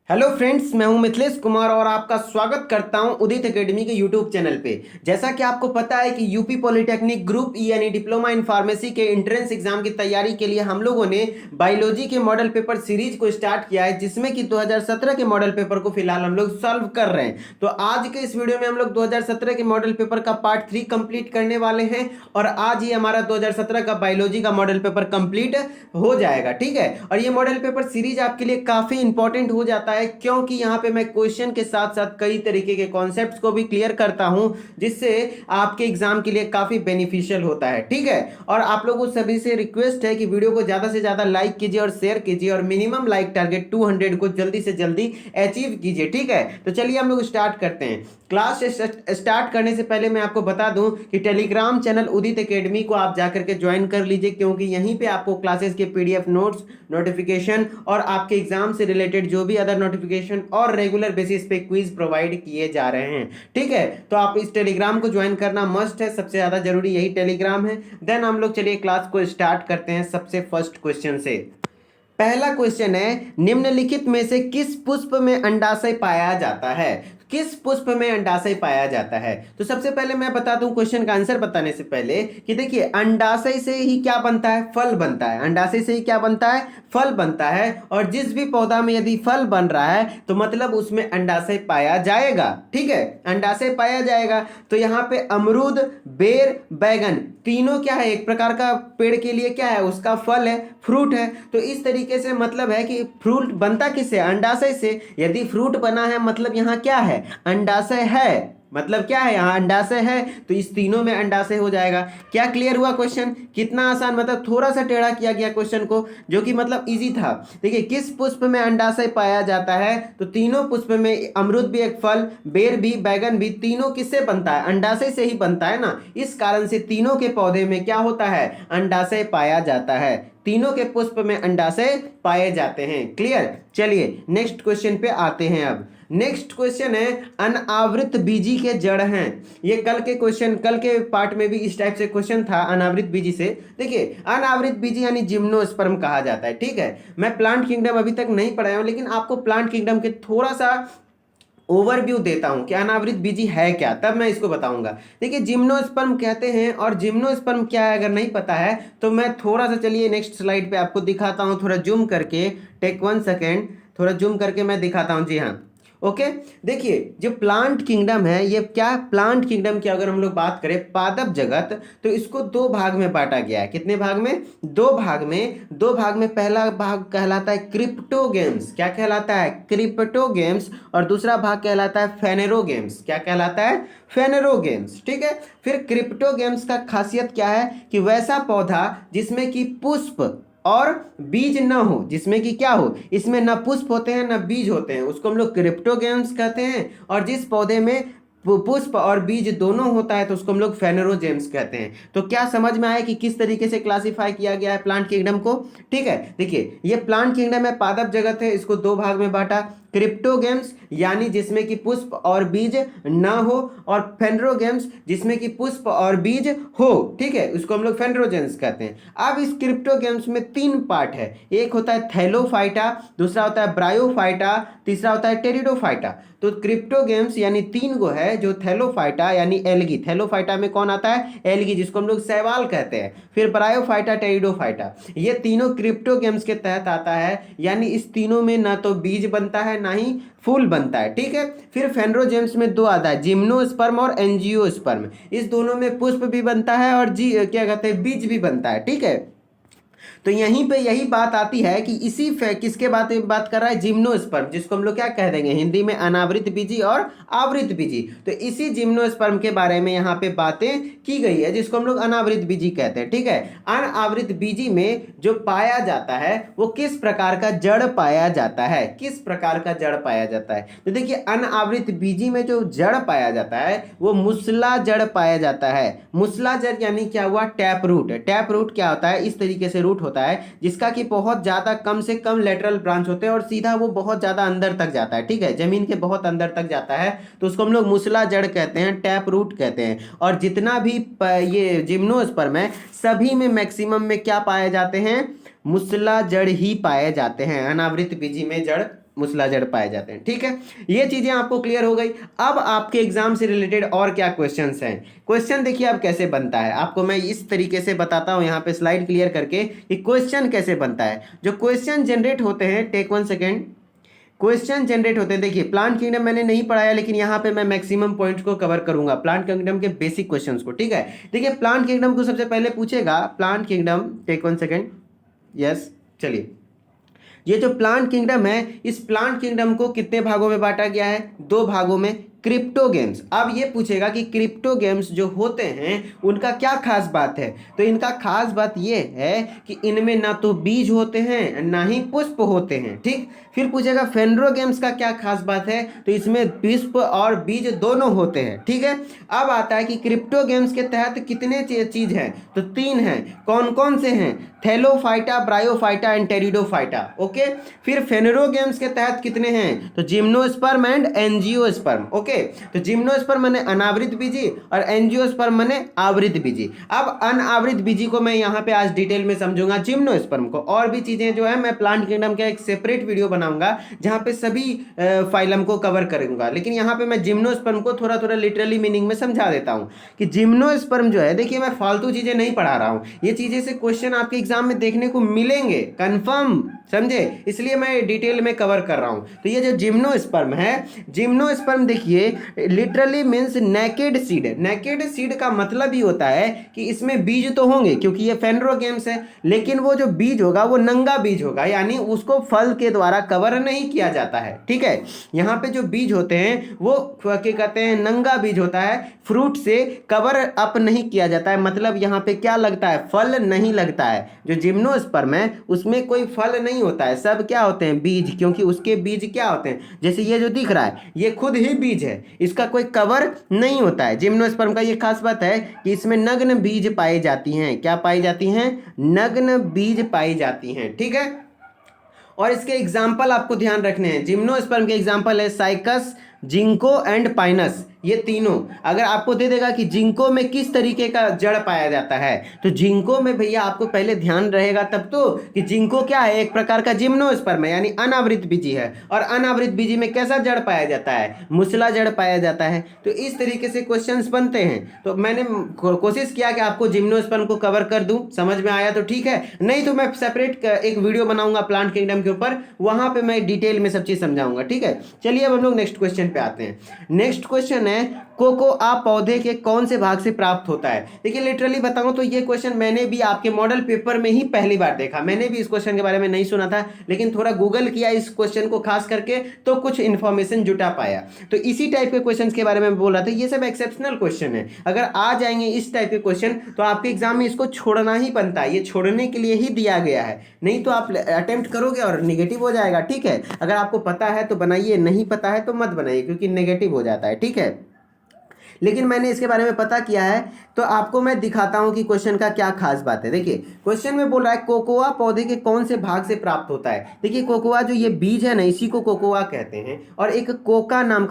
Hello friends, मैं हूं मिथिलेश कुमार और आपका स्वागत करता हूं उदित एकेडमी के यूट्यूब चैनल पे। जैसा कि आपको पता है कि यूपी पॉलिटेक्निक ग्रुप ई यानी डिप्लोमा इन फार्मेसी के एंट्रेंस एग्जाम की तैयारी के लिए हम लोगों ने बायोलॉजी के मॉडल पेपर सीरीज को स्टार्ट किया है, जिसमें कि 2017 के मॉडल पेपर को फिलहाल हम लोग सॉल्व कर रहे हैं। तो आज के इस वीडियो में हम लोग 2017 के मॉडल पेपर का पार्ट 3 कंप्लीट करने वाले हैं और आज ही हमारा 2017 का बायोलॉजी का मॉडल पेपर कंप्लीट हो जाएगा। ठीक है, और ये मॉडल पेपर सीरीज आपके लिए काफी इंपॉर्टेंट हो जाता है क्योंकि यहां पे मैं क्वेश्चन के साथ साथ कई तरीके के कॉन्सेप्ट्स को भी क्लियर करता हूं, जिससे आपके एग्जाम के लिए काफी बेनिफिशियल होता है। ठीक है, और आप लोगों सभी से रिक्वेस्ट है कि वीडियो को ज्यादा से ज्यादा लाइक कीजिए और शेयर कीजिए और मिनिमम लाइक टारगेट 200 को जल्दी से जल्दी अचीव कीजिए। ठीक है, तो चलिए हम लोग स्टार्ट करते हैं। क्लास स्टार्ट करने से पहले मैं आपको बता दूं कि टेलीग्राम चैनल उदित एकेडमी को आप जाकर के ज्वाइन कर लीजिए, क्योंकि यहीं पे आपको क्लासेस के पीडीएफ नोट्स, नोटिफिकेशन और आपके एग्जाम से रिलेटेड जो भी अदर नोटिफिकेशन और रेगुलर बेसिस पे क्विज प्रोवाइड किए जा रहे हैं। ठीक है, तो आप इस टेलीग्राम को ज्वाइन करना मस्ट है, सबसे ज्यादा जरूरी यही टेलीग्राम है। देन हम लोग चलिए क्लास को स्टार्ट करते हैं सबसे फर्स्ट क्वेश्चन से। पहला क्वेश्चन है, निम्नलिखित में से किस पुष्प में अंडाशय पाया जाता है? किस पुष्प में अंडाशय पाया जाता है? तो सबसे पहले मैं बता दूं क्वेश्चन का आंसर बताने से पहले कि देखिए, अंडाशय से ही क्या बनता है? फल बनता है। अंडाशय से ही क्या बनता है? फल बनता है। और जिस भी पौधा में यदि फल बन रहा है तो मतलब उसमें अंडाशय पाया जाएगा। ठीक है, अंडाशय पाया जाएगा। तो यहाँ पे अमरूद, बेर, बैगन तीनों क्या है? एक प्रकार का पेड़ के लिए क्या है? उसका फल है, फ्रूट है। तो इस तरीके से मतलब है कि फ्रूट बनता किससे? अंडाशय से। यदि फ्रूट बना है मतलब यहाँ क्या है? अंडाशय है। मतलब क्या है? यहाँ अंडाशय है, तो इस तीनों में अंडाशय हो जाएगा। क्या क्लियर हुआ क्वेश्चन? कितना आसान, मतलब थोड़ा सा टेढ़ा किया गया क्वेश्चन को, जो कि मतलब इजी था। देखिए, किस पुष्प में अंडाशय पाया जाता है? तो तीनों पुष्प में, अमरूद भी एक फल, बेर भी, बैगन भी, तीनों किससे बनता है? अंडाशय से ही बनता है ना। इस कारण से तीनों के पौधे में क्या होता है? अंडाशय पाया जाता है। तीनों के पुष्प में अंडाशय पाए जाते हैं। क्लियर? चलिए नेक्स्ट क्वेश्चन पे आते हैं। अब नेक्स्ट क्वेश्चन है, अनावृत बीजी के जड़ हैं। ये कल के क्वेश्चन, कल के पार्ट में भी इस टाइप से क्वेश्चन था अनावृत बीजी से। देखिए, अनावृत बीजी यानी जिम्नोस्पर्म कहा जाता है। ठीक है, मैं प्लांट किंगडम अभी तक नहीं पढ़ाया हूं, लेकिन आपको प्लांट किंगडम के थोड़ा सा ओवरव्यू देता हूं कि अनावृत बीजी है क्या, तब मैं इसको बताऊंगा। देखिए, जिम्नोस्पर्म कहते हैं, और जिम्नोस्पर्म क्या है अगर नहीं पता है तो मैं थोड़ा सा, चलिए नेक्स्ट स्लाइड पे आपको दिखाता हूं। थोड़ा जूम करके, टेक 1 सेकेंड, थोड़ा जूम करके मैं दिखाता हूं। जी हाँ, ओके। देखिए, जो प्लांट किंगडम है, ये क्या, प्लांट किंगडम की अगर हम लोग बात करें, पादप जगत, तो इसको दो भाग में बांटा गया है। कितने भाग में? दो भाग में। दो भाग में पहला भाग कहलाता है क्रिप्टोगेम्स। क्या कहलाता है? क्रिप्टोगेम्स। और दूसरा भाग कहलाता है फेनेरोगेम्स। क्या कहलाता है? फेनेरोगेम्स। ठीक है, फिर क्रिप्टोगेम्स का खासियत क्या है कि वैसा पौधा जिसमें कि पुष्प और बीज न हो, जिसमें कि क्या हो, इसमें न पुष्प होते हैं न बीज होते हैं, उसको हम लोग क्रिप्टोगेम्स कहते हैं। और जिस पौधे में पुष्प और बीज दोनों होता है तो उसको हम लोग फेनेरोजेम्स कहते हैं। तो क्या समझ में आया कि किस तरीके से क्लासिफाई किया गया है प्लांट किंगडम को? ठीक है, देखिए, ये प्लांट किंगडम है, पादप जगत है, इसको दो भाग में बांटा। क्रिप्टोगेम्स यानी जिसमें कि पुष्प और बीज ना हो, और फेनेरोगेम्स जिसमें कि पुष्प और बीज हो। ठीक है, उसको हम लोग फेनेरोजेम्स कहते हैं। अब इस क्रिप्टोगेम्स में तीन पार्ट है। एक होता है थैलोफाइटा, दूसरा होता है ब्रायोफाइटा, तीसरा होता है टेरिडोफाइटा। तो क्रिप्टोगेम्स यानी तीन गो है, जो थैलोफाइटा यानी एल्गी, थैलोफाइटा में कौन आता है? एल्गी, जिसको हम लोग शैवाल कहते हैं। फिर ब्रायोफाइटा, टेरिडोफाइटा, ये तीनों क्रिप्टोगेम्स के तहत आता है। यानी इस तीनों में ना तो बीज बनता है ना ही फूल बनता है। ठीक है, फिर फेनेरोजेम्स में दो आता है, जिम्नोस्पर्म और एंजियोस्पर्म। इस दोनों में पुष्प भी बनता है और क्या कहते हैं, बीज भी बनता है। ठीक है, तो यहीं पे यही बात आती है कि इसी किसके बात कर रहा है? जिम्नोस्पर्म, जिसको हम लोग क्या कह देंगे हिंदी में? अनावृत बीजी और आवृत बीजी। तो इसी जिम्नोस्पर्म के बारे में यहाँ पे बातें की गई है, जिसको हम लोग अनावृत बीजी कहते हैं। ठीक है, अनावृत बीजी में जो पाया जाता है वो किस प्रकार का जड़ पाया जाता है? किस प्रकार का जड़ पाया जाता है? तो देखिए, अनावृत बीजी में जो जड़ पाया जाता है वो मुसला जड़ पाया जाता है। मुसला जड़ यानी क्या हुआ? Tap root. टैप रूट क्या होता है? इस तरीके से रूट होता है जिसका कि बहुत ज्यादा कम से कम लेटरल ब्रांच होते हैं और सीधा वो बहुत ज्यादा अंदर तक जाता है। ठीक है, जमीन के बहुत अंदर तक जाता है, तो उसको हम लोग मुसला जड़ कहते हैं, टैप रूट कहते हैं। और जितना भी ये जिम्नोस्पर्म है, सभी में मैक्सिमम में क्या पाए जाते हैं? मुसला जड़ ही पाए जाते हैं। अनावृत बीजी में जड़ मूसलाधार पाए जाते हैं। ठीक है, ये चीजें आपको क्लियर हो गई। अब आपके एग्जाम से रिलेटेड और क्या क्वेश्चंस हैं। क्वेश्चन देखिए अब कैसे बनता है, आपको मैं इस तरीके से बताता हूं यहाँ पे स्लाइड क्लियर करके कि क्वेश्चन कैसे बनता है। जो क्वेश्चन जनरेट होते हैं, टेक 1 सेकेंड, क्वेश्चन जनरेट होते हैं। देखिए प्लांट किंगडम मैंने नहीं पढ़ाया, लेकिन यहाँ पे मैं मैक्सिमम पॉइंट्स को कवर करूंगा, प्लांट किंगडम के बेसिक क्वेश्चंस को। ठीक है, देखिए प्लांट किंगडम को सबसे पहले पूछेगा, plant kingdom, take 1 second, yes, चलिए, ये जो प्लांट किंगडम है, इस प्लांट किंगडम को कितने भागों में बांटा गया है, 2 भागों में, क्रिप्टो गेम्स। अब ये पूछेगा कि क्रिप्टो गेम्स जो होते हैं उनका क्या खास बात है, तो इनका खास बात ये है कि इनमें ना तो बीज होते हैं ना ही पुष्प होते हैं। ठीक, फिर पूछेगा फेनरो गेम्स का क्या खास बात है, तो इसमें पुष्प और बीज दोनों होते हैं। ठीक है, अब आता है कि क्रिप्टो गेम्स के तहत कितने चीज हैं, तो 3 हैं। कौन कौन से हैं, Thallophyta, bryophyta and pteridophyta. Okay, फिर फेनरो गेम्स के तहत कितने हैं, तो जिम्नोस्पर्म एंड एंजियोस्पर्म। ओके, तो जिम्नोस्पर्म माने अनावृत बीजी और एंजियोस्पर्म माने आवृत बीजी। अब अनावृत बीजी को मैं यहाँ पे आज डिटेल में समझूंगा, जिम्नोस्पर्म को, और भी चीजें जो है मैं प्लांट किंगडम का एक सेपरेट वीडियो बनाऊंगा जहां पे सभी फाइलम को कवर करूंगा, लेकिन यहाँ पे मैं जिम्नोस्पर्म को थोड़ा थोड़ा लिटरली मीनिंग में समझा देता हूं कि जिम्नोस्पर्म जो है, देखिए मैं फालतू चीजें नहीं पढ़ा रहा हूं, ये चीजें से क्वेश्चन आपके एग्जाम में देखने को मिलेंगे कंफर्म, समझे, इसलिए मैं डिटेल में कवर कर रहा हूं। तो ये जो जिम्नोस्पर्म है, जिम्नोस्पर्म देखिए literally means naked seed. Naked seed का मतलब ही होता है कि इसमें बीज तो होंगे क्योंकि ये फेनरो गेम्स है, लेकिन वो जो बीज होगा वो नंगा बीज होगा, यानी उसको फल के द्वारा कवर नहीं किया जाता है। ठीक है, यहाँ पे जो बीज होते हैं वो क्या कहते हैं, नंगा बीज होता है, फ्रूट से कवर अप नहीं किया जाता है, मतलब यहाँ पे क्या लगता है, फल नहीं लगता है। जो जिम्नोस्पर्म है उसमें कोई फल नहीं होता है, सब क्या होते हैं, बीज, क्योंकि उसके बीज क्या होते हैं, जैसे ये जो दिख रहा है ये खुद ही बीज है, इसका कोई कवर नहीं होता है। जिम्नोस्पर्म का ये खास बात है कि इसमें नग्न बीज पाई जाती हैं। क्या पाई जाती हैं, नग्न बीज पाई जाती हैं। ठीक है, और इसके एग्जाम्पल आपको ध्यान रखने हैं। जिम्नोस्पर्म के एग्जाम्पल है साइकस, जिंको एंड पाइनस, ये तीनों। अगर आपको दे देगा कि जिंको में किस तरीके का जड़ पाया जाता है, तो जिंको में भैया आपको पहले ध्यान रहेगा तब तो कि जिंको क्या है, एक प्रकार का जिम्नोस्पर्म है, यानी अनावृत बीजी है, और अनावृत बीजी में कैसा जड़ पाया जाता है, मुसला जड़ पाया जाता है। तो इस तरीके से क्वेश्चंस बनते हैं। तो मैंने कोशिश किया कि आपको जिम्नोस्पर्म को कवर कर दूं, समझ में आया तो ठीक है, नहीं तो मैं सेपरेट एक वीडियो बनाऊंगा प्लांट किंगडम के ऊपर, वहां पे मैं डिटेल में सब चीज समझाऊंगा। ठीक है, चलिए अब हम लोग नेक्स्ट क्वेश्चन पे आते हैं। नेक्स्ट क्वेश्चन है, कोकोआ पौधे के कौन से भाग से प्राप्त होता है। देखिए लिटरली बताऊं तो ये क्वेश्चन मैंने भी आपके मॉडल पेपर में ही पहली बार देखा, मैंने भी इस क्वेश्चन के बारे में नहीं सुना था, लेकिन थोड़ा गूगल किया इस क्वेश्चन को खास करके, तो कुछ इंफॉर्मेशन जुटा पाया। तो इसी टाइप के क्वेश्चंस के बारे में बोल रहा था, ये सब एक्सेप्शनल क्वेश्चन है, अगर आ जाएंगे इस टाइप के क्वेश्चन तो आपके एग्जाम में इसको छोड़ना ही बनता है, ये छोड़ने के लिए ही दिया गया है, नहीं तो आप अटेम्प्ट करोगे और निगेटिव हो जाएगा। ठीक है, अगर आपको पता है तो बनाइए, नहीं पता है तो मत बनाइए, क्योंकि नेगेटिव हो जाता है। ठीक है, लेकिन मैंने इसके बारे में पता किया है, तो आपको मैं दिखाता हूं कि क्वेश्चन का क्या खास बात है। देखिए क्वेश्चन में बोल रहा है कोकोआ पौधे के कौन से भाग से प्राप्त होता है। देखिए कोकोआ जो ये बीज है ना, इसी को कोकोआ कहते हैं, और एक कोको नाम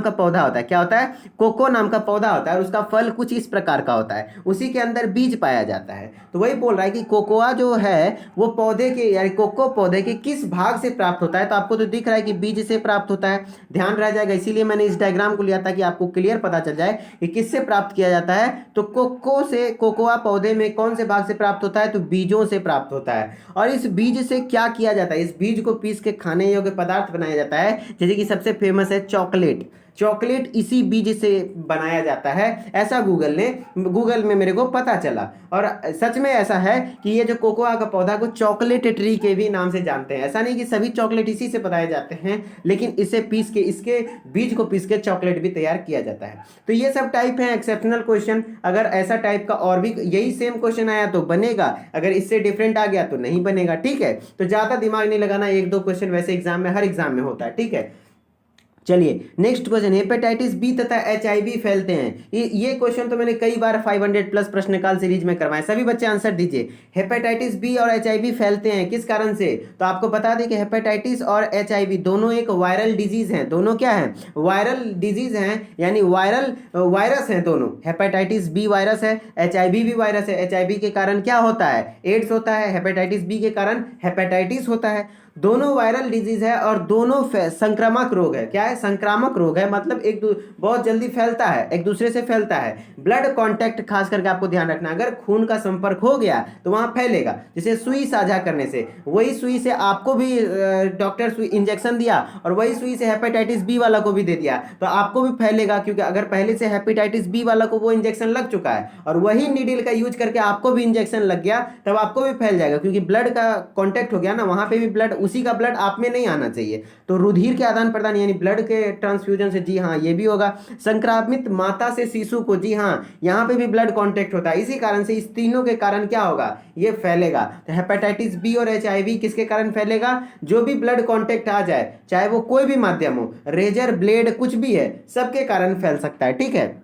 का पौधा होता है। क्या होता है, कोको नाम का पौधा होता है, और उसका फल कुछ इस प्रकार का होता है, उसी के अंदर बीज पाया जाता है। तो वही बोल रहा है कि कोकोआ जो है वो पौधे के, यानी कोको पौधे के किस भाग से प्राप्त होता है। तो आपको तो दिख रहा है कि बीज से प्राप्त होता है, ध्यान रह जाएगा, इसीलिए मैंने इस डायग्राम को लिया था कि आपको क्लियर पता चल जाए कि किससे प्राप्त किया जाता है। तो कोको से, कोकोआ पौधे में कौन से भाग से प्राप्त होता है, तो बीजों से प्राप्त होता है। और इस बीज से क्या किया जाता है, इस बीज को पीस के खाने योग्य पदार्थ बनाया जाता है, जैसे कि सबसे फेमस है चॉकलेट। चॉकलेट इसी बीज से बनाया जाता है, ऐसा गूगल में मेरे को पता चला, और सच में ऐसा है कि ये जो कोकोआ का पौधा को चॉकलेट ट्री के भी नाम से जानते हैं। ऐसा नहीं कि सभी चॉकलेट इसी से बनाए जाते हैं, लेकिन इसे पीस के, इसके बीज को पीस के चॉकलेट भी तैयार किया जाता है। तो ये सब टाइप है एक्सेप्शनल क्वेश्चन। अगर ऐसा टाइप का और भी यही सेम क्वेश्चन आया तो बनेगा, अगर इससे डिफरेंट आ गया तो नहीं बनेगा। ठीक है, तो ज्यादा दिमाग नहीं लगाना, 1-2 क्वेश्चन वैसे एग्जाम में, हर एग्जाम में होता है। ठीक है, चलिए नेक्स्ट क्वेश्चन, हेपेटाइटिस बी तथा एचआईवी फैलते हैं। ये क्वेश्चन तो मैंने कई बार 500 प्लस प्रश्नकाल सीरीज में करवाए, सभी बच्चे आंसर दीजिए। हेपेटाइटिस बी और एचआईवी फैलते हैं किस कारण से, तो आपको बता दें कि हेपेटाइटिस और एचआईवी दोनों एक वायरल डिजीज हैं। दोनों क्या है, वायरल डिजीज हैं, यानी वायरल वायरस हैं दोनों। हेपेटाइटिस बी वायरस है, एचआईवी भी वायरस है। एचआईवी के कारण क्या होता है, एड्स होता है, हेपेटाइटिस बी के कारण हेपेटाइटिस होता है। दोनों वायरल डिजीज है और दोनों संक्रामक रोग है। क्या है? संक्रामक रोग है, मतलब बहुत जल्दी फैलता है, एक दूसरे से फैलता है। ब्लड कांटेक्ट खास करके आपको ध्यान रखना, अगर खून का संपर्क हो गया तो वहां फैलेगा। जैसे सुई साझा करने से, वही सुई से आपको भी डॉक्टर सुई इंजेक्शन दिया और वही सुई से हेपेटाइटिस बी वाला को भी दे दिया तो आपको भी फैलेगा, क्योंकि अगर पहले से हेपेटाइटिस बी वाला को वो इंजेक्शन लग चुका है और वही नीडल का यूज करके आपको भी इंजेक्शन लग गया, तब आपको भी फैल जाएगा, क्योंकि ब्लड का कांटेक्ट हो गया ना, वहां पे भी ब्लड, उसी का ब्लड आप में नहीं आना चाहिए। तो रुधिर के आदान प्रदान यानी ब्लड के ट्रांसफ्यूजन से, जी हाँ, ये भी होगा। संक्रामित माता से शिशु को, जी हाँ, यहाँ पे भी ब्लड कांटेक्ट होता है। इसी कारण से इस तीनों के कारण क्या होगा? ये फैलेगा। तो हेपेटाइटिस बी और एचआईवी किसके कारण फैलेगा? जो भी ब्लड कांटेक्ट आ जाए, चाहे वो कोई भी माध्यम हो, रेजर, ब्लेड, कुछ भी है, सबके कारण फैल सकता है। ठीक है,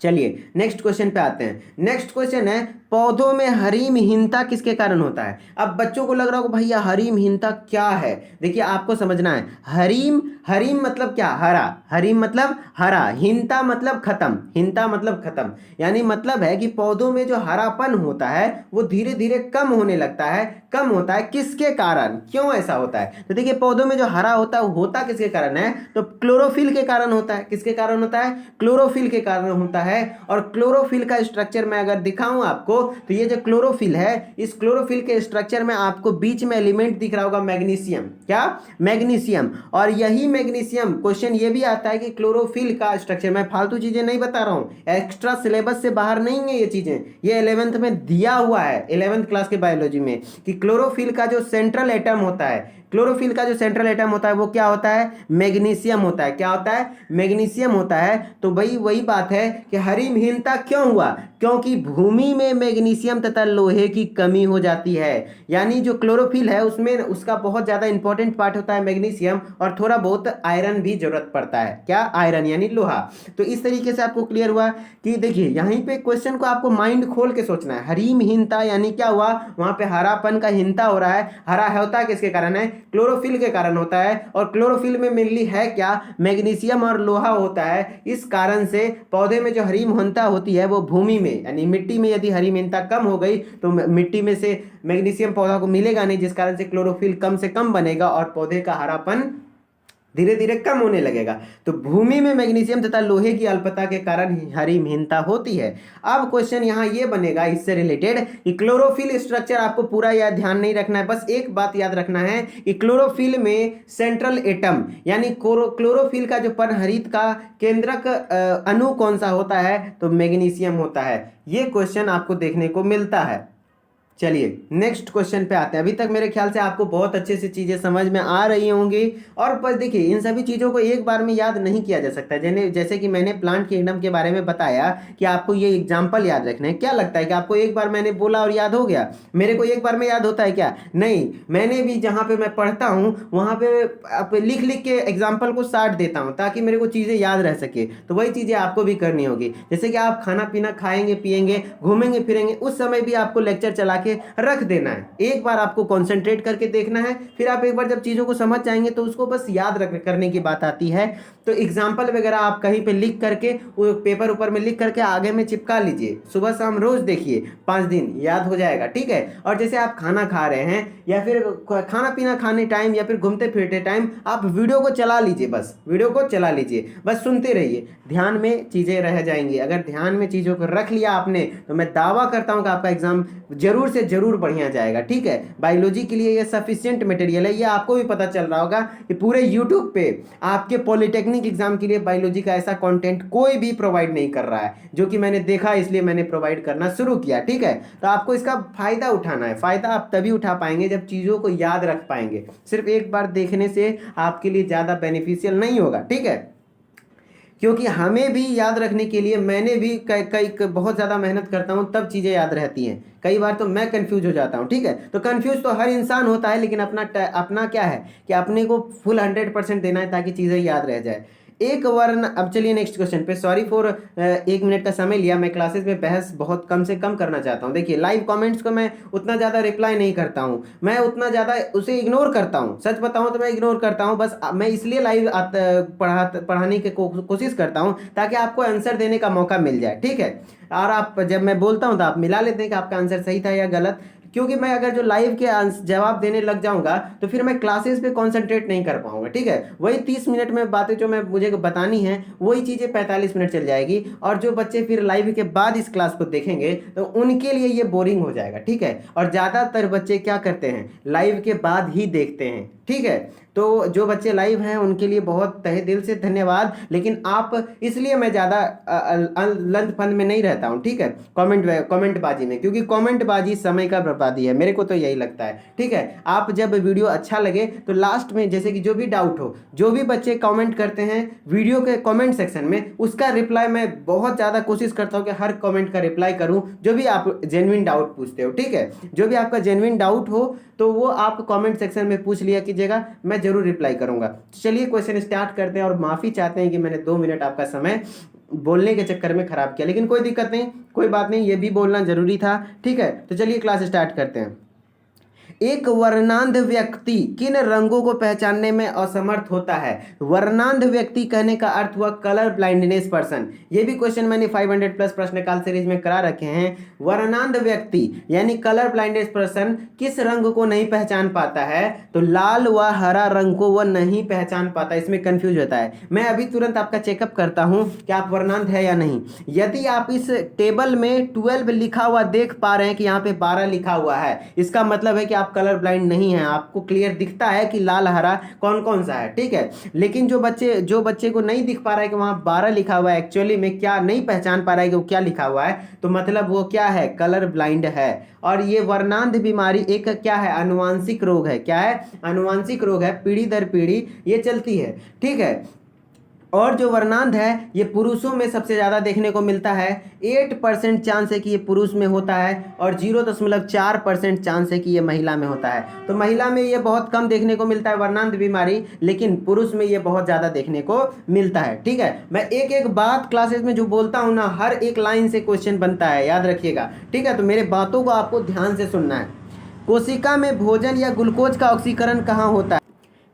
चलिए नेक्स्ट क्वेश्चन पे आते हैं। नेक्स्ट क्वेश्चन है, पौधों में हरिमहीनता किसके कारण होता है? अब बच्चों को लग रहा होगा भैया हरिमहीनता क्या है? देखिए आपको समझना है, हरीम, हरीम मतलब क्या? हरा। हरीम मतलब हरा, हिंता मतलब खत्म, हिंता मतलब खत्म, यानी मतलब है कि पौधों में जो हरापन होता है वो धीरे धीरे कम होने लगता है। कम होता है किसके कारण? क्यों ऐसा होता है? तो देखिए पौधों में जो हरा होता है, होता किसके कारण है? तो क्लोरोफिल के कारण होता है। किसके कारण होता है? क्लोरोफिल के कारण होता है। और क्लोरोफिल का स्ट्रक्चर मैं अगर दिखाऊं आपको, तो ये जो क्लोरोफिल है, इस क्लोरोफिल के स्ट्रक्चर में आपको बीच में एलिमेंट दिख रहा होगा, मैग्नीशियम। क्या? मैग्नीशियम। और यही मैग्नीशियम, क्वेश्चन ये भी आता है कि क्लोरोफिल का स्ट्रक्चर, मैं फालतू चीजें नहीं बता रहा हूं, एक्स्ट्रा सिलेबस से बाहर नहीं है ये चीजें, ये 11th में दिया हुआ है, 11th क्लास के बायोलॉजी में, कि क्लोरोफिल का जो सेंट्रल एटम होता है, क्लोरोफिल का जो सेंट्रल एटम होता है वो क्या होता है? मैग्नीशियम होता है। क्या होता है? मैग्नीशियम होता है। तो भाई वही बात है कि हरिमहीनता क्यों हुआ? क्योंकि भूमि में मैग्नीशियम तथा लोहे की कमी हो जाती है। यानी जो क्लोरोफिल है उसमें उसका बहुत ज्यादा इंपॉर्टेंट पार्ट होता है मैग्नीशियम, और थोड़ा बहुत आयरन भी जरूरत पड़ता है। क्या? आयरन यानी लोहा। तो इस तरीके से आपको क्लियर हुआ कि देखिए यहीं पे क्वेश्चन को आपको माइंड खोल के सोचना है। हरिमहीनता यानी क्या हुआ? वहां पे हरापन का हीनता हो रहा है। हरा होता है किसके कारण है? क्लोरोफिल के कारण होता है। और क्लोरोफिल में मेनली है क्या? मैग्नीशियम और लोहा होता है। इस कारण से पौधे में जो हरिमहीनता होती है वो भूमि में यानी मिट्टी में यदि हरिमहीनता कम हो गई तो मिट्टी में से मैग्नीशियम पौधा को मिलेगा नहीं, जिस कारण से क्लोरोफिल कम से कम बनेगा और पौधे का हरापन धीरे धीरे कम होने लगेगा। तो भूमि में मैग्नीशियम तथा लोहे की अल्पता के कारण हरिमहीनता होती है। अब क्वेश्चन यहाँ ये बनेगा इससे रिलेटेड कि क्लोरोफिल स्ट्रक्चर आपको पूरा याद, ध्यान नहीं रखना है, बस एक बात याद रखना है कि क्लोरोफिल में सेंट्रल एटम यानी क्लोरोफिल का जो परहरित का केंद्रक अणु कौन सा होता है? तो मैग्नीशियम होता है। ये क्वेश्चन आपको देखने को मिलता है। चलिए नेक्स्ट क्वेश्चन पे आते हैं। अभी तक मेरे ख्याल से आपको बहुत अच्छे से चीज़ें समझ में आ रही होंगी। और पर देखिए इन सभी चीज़ों को एक बार में याद नहीं किया जा सकता। जैसे कि मैंने प्लांट किंगडम के बारे में बताया कि आपको ये एग्जाम्पल याद रखना है। क्या लगता है कि आपको एक बार मैंने बोला और याद हो गया? मेरे को एक बार में याद होता है क्या? नहीं, मैंने भी जहाँ पे मैं पढ़ता हूँ वहाँ पे लिख लिख के एग्जाम्पल को साट देता हूँ ताकि मेरे को चीज़ें याद रह सके। तो वही चीज़ें आपको भी करनी होगी। जैसे कि आप खाना पीना खाएंगे, पिएंगे, घूमेंगे फिरेंगे, उस समय भी आपको लेक्चर चला के रख देना है। एक बार आपको कंसंट्रेट करके देखना है, फिर आप एक बार जब चीजों को समझ जाएंगे तो उसको बस याद करने की बात आती है। तो एग्जाम्पल वगैरह आप कहीं पे लिख करके, वो पेपर ऊपर में लिख करके आगे में चिपका लीजिए। सुबह शाम रोज देखिए, 5 दिन याद हो जाएगा। ठीक है। और जैसे आप खाना खा रहे हैं या फिर खाना पीना खाने टाइम या फिर घूमते फिरते टाइम आप वीडियो को चला लीजिए, बस वीडियो को चला लीजिए, बस सुनते रहिए, ध्यान में चीजें रह जाएंगी। अगर ध्यान में चीजों को रख लिया आपने तो मैं दावा करता हूं कि आपका एग्जाम जरूर से जरूर बढ़िया जाएगा। ठीक है। बायोलॉजी के लिए ये सफिशिएंट मटेरियल है। ये आपको भी पता चल रहा होगा कि पूरे यूट्यूब पे आपके पॉलिटेक्निक एग्जाम के लिए बायोलॉजी का ऐसा कंटेंट कोई भी प्रोवाइड नहीं कर रहा है, जो कि मैंने देखा इसलिए मैंने प्रोवाइड करना शुरू किया। ठीक है। तो आपको इसका फायदा उठाना है। फायदा आप तभी उठा पाएंगे जब चीजों को याद रख पाएंगे। सिर्फ एक बार देखने से आपके लिए ज्यादा बेनिफिशियल नहीं होगा। ठीक है। क्योंकि हमें भी याद रखने के लिए मैंने भी कई बहुत ज़्यादा मेहनत करता हूँ, तब चीज़ें याद रहती हैं। कई बार तो मैं कंफ्यूज हो जाता हूँ। ठीक है। तो कंफ्यूज तो हर इंसान होता है, लेकिन अपना क्या है कि अपने को फुल 100% देना है ताकि चीज़ें याद रह जाए। एक वर्ण। अब चलिए नेक्स्ट क्वेश्चन पे। सॉरी फॉर 1 मिनट का समय लिया। मैं क्लासेस में बहस बहुत कम से कम करना चाहता हूँ। देखिए लाइव कमेंट्स को मैं उतना ज़्यादा रिप्लाई नहीं करता हूँ, मैं उतना ज़्यादा उसे इग्नोर करता हूँ। सच बताऊँ तो मैं इग्नोर करता हूँ। बस मैं इसलिए लाइव पढ़ाने की कोशिश करता हूँ ताकि आपको आंसर देने का मौका मिल जाए। ठीक है। और आप जब मैं बोलता हूँ तो आप मिला लेते हैं कि आपका आंसर सही था या गलत। क्योंकि मैं अगर जो लाइव के जवाब देने लग जाऊंगा तो फिर मैं क्लासेस पे कॉन्सेंट्रेट नहीं कर पाऊंगा, ठीक है। वही 30 मिनट में बातें जो मैं मुझे बतानी है वही चीज़ें 45 मिनट चल जाएगी, और जो बच्चे फिर लाइव के बाद इस क्लास को देखेंगे तो उनके लिए ये बोरिंग हो जाएगा, ठीक है। और ज़्यादातर बच्चे क्या करते हैं, लाइव के बाद ही देखते हैं, ठीक है। तो जो बच्चे लाइव हैं उनके लिए बहुत तहे दिल से धन्यवाद, लेकिन आप, इसलिए मैं ज़्यादा लंद फंद में नहीं रहता हूँ, ठीक है, कमेंट बाजी में, क्योंकि कमेंट बाजी समय का बर्बादी है, मेरे को तो यही लगता है, ठीक है। आप जब वीडियो अच्छा लगे तो लास्ट में जैसे कि जो भी डाउट हो, जो भी बच्चे कमेंट करते हैं वीडियो के कमेंट सेक्शन में, उसका रिप्लाई मैं बहुत ज़्यादा कोशिश करता हूँ कि हर कमेंट का रिप्लाई करूँ, जो भी आप जेन्युइन डाउट पूछते हो, ठीक है। जो भी आपका जेन्युइन डाउट हो तो वो आप कमेंट सेक्शन में पूछ लिया कीजिएगा, मैं जरूर रिप्लाई करूंगा। तो चलिए क्वेश्चन स्टार्ट करते हैं, और माफ़ी चाहते हैं कि मैंने 2 मिनट आपका समय बोलने के चक्कर में खराब किया, लेकिन कोई दिक्कत नहीं, कोई बात नहीं, ये भी बोलना जरूरी था, ठीक है। तो चलिए क्लास स्टार्ट करते हैं। एक वर्णांध व्यक्ति किन रंगों को पहचानने में असमर्थ होता है? वर्णांध व्यक्ति कहने का अर्थ हुआ कलर ब्लाइंडनेस पर्सन। ये भी क्वेश्चन मैंने 500 प्लस प्रश्नकाल सीरीज में करा रखे हैं। वर्णांध व्यक्ति यानी कलर ब्लाइंडनेस पर्सन किस रंग को नहीं पहचान पाता है? तो लाल व हरा रंग को वह नहीं पहचान पाता, इसमें कंफ्यूज होता है। मैं अभी तुरंत आपका चेकअप करता हूं कि आप वर्णांध है या नहीं। यदि आप इस टेबल में 12 लिखा हुआ देख पा रहे हैं कि यहाँ पे 12 लिखा हुआ है, इसका मतलब है कि आप कलर ब्लाइंड नहीं है, आपको क्लियर दिखता है कि लाल हरा कौन कौन सा है, ठीक है। लेकिन जो बच्चे को नहीं दिख पा रहा है कि वहां 12 लिखा हुआ है, एक्चुअली में क्या नहीं पहचान पा रहा है कि वो क्या लिखा हुआ है, तो मतलब वो क्या है, कलर ब्लाइंड है। और ये वर्णांध बीमारी एक क्या है, आनुवांशिक रोग है। क्या है, आनुवांशिक रोग है, पीढ़ी दर पीढ़ी ये चलती है, ठीक है। और जो वर्णांध है ये पुरुषों में सबसे ज़्यादा देखने को मिलता है। 8% चांस है कि ये पुरुष में होता है, और 0.4% चांस है कि ये महिला में होता है। तो महिला में ये बहुत कम देखने को मिलता है वर्णांध बीमारी, लेकिन पुरुष में ये बहुत ज़्यादा देखने को मिलता है, ठीक है। मैं एक एक बात क्लासेस में जो बोलता हूँ ना, हर एक लाइन से क्वेश्चन बनता है, याद रखिएगा, ठीक है। तो मेरे बातों को आपको ध्यान से सुनना है। कोशिका में भोजन या ग्लूकोज का ऑक्सीकरण कहाँ होता है?